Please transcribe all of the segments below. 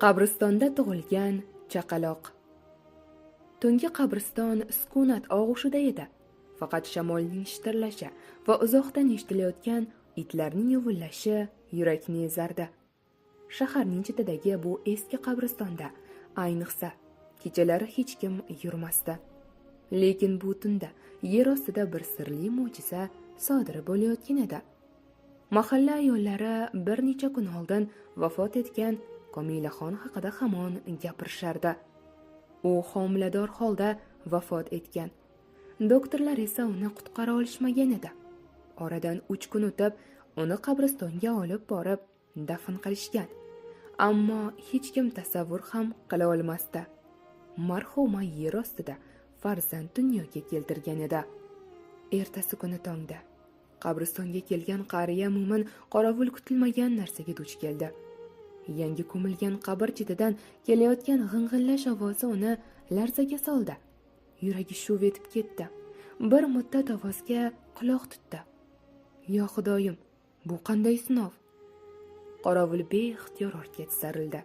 Qabristonda tug'ilgan chaqaloq. Tungi qabriston sukunat og'ushida edi. Faqat shamolning shitirlashi va uzoqdan eshitilayotgan itlarning uvillashi yurakni ezardi. Shaharning chetidagi bu eski qabristonda ayniqsa kechalari hech kim yurmasdi. Lekin bu tunda yer ostida bir sirli mo'jiza sodir bo'layotgan edi. Mahalla ayollari bir necha kun oldin vafot etgan Komilaxon haqida hamon gapirishardi. U homilador holda vafot etgan. Doktorlar esa uni qutqara olishmagan edi. Oradan 3 kun o'tib, uni qabristonga olib borib dafn qilishgan. Ammo hech kim tasavvur ham qila olmasdi. Marhuma yer ostida farzand dunyoga keltirgan edi. Ertasi kuni tongda qabristonga kelgan qariya mo'min qorovul kutilmagan narsaga duch keldi. Yangi ko'milgan qabr chetidan kelayotgan g'ing'illash ovozi uni larzaga soldi. Yuragi shuv etib ketdi. Bir muddat ovozga quloq tutdi. Yo Xudoyim, bu qanday sinov? Qorovul beixtiyor ortga tisarildi.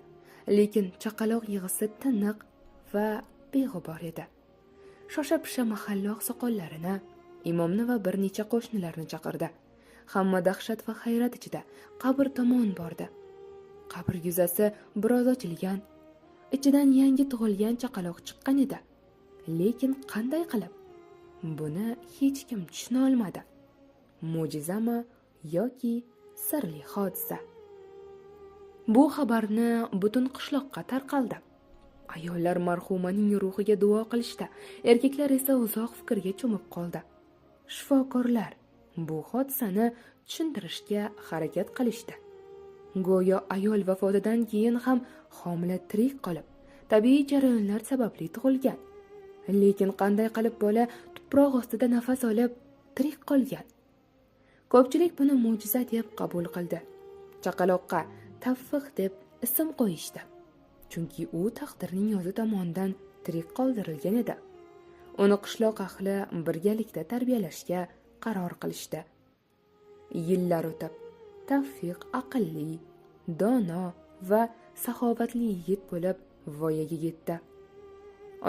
Lekin chaqaloq yig'isi tiniq va beg'ubor edi. Shosha-pisha mahalla oqsoqollarini, imomni va bir necha qo'shnilarni chaqirdi. Hamma dahshat va hayrat ichida qabr tomon bordi. Qabr yuzasi biroz ochilgan. Ichidan yangi tug'ilgan chaqaloq chiqqan edi. Lekin qanday qilib? Buni hech kim tushuna olmadi. Mo'jizami yoki sirli hodisa? Bu xabarni butun qishloqqa tarqaldi. Ayollar marhumaning ruhiga duo qilishdi, erkaklar esa uzoq fikrga cho'mib qoldi. Shifokorlar bu hodisani tushuntirishga harakat qilishdi. Go'yo ayol vafotidan keyin ham homila tirik qolib, tabiiy jarayonlar sababli tug'ilgan. Lekin qanday qilib bola tuproq ostida nafas olib tirik qolgan? Ko'pchilik buni mo'jiza deb qabul qildi. Chaqaloqqa Tavfiq deb ism qo'yishdi. Chunki u taqdirning o'zi tomonidan tirik qoldirilgan edi. Uni qishloq ahli birgalikda tarbiyalashga qaror qilishdi. Yillar o'tib, Tavfiq aqlli, dono va saxovatli yigit bo'lib voyaga yetdi.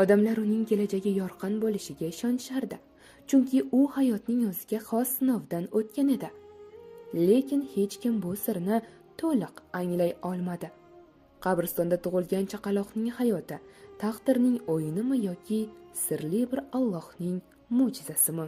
Odamlar uning kelajagi yorqin bo'lishiga ishonishardi, chunki u hayotning o'ziga xos sinovdan o'tgan edi. Lekin hech kim bu sirni to'liq anglay olmadi. Qabristonda tug'ilgan chaqaloqning hayoti taqdirning o'yinimi yoki sirli bir Allohning mo'jizasimi?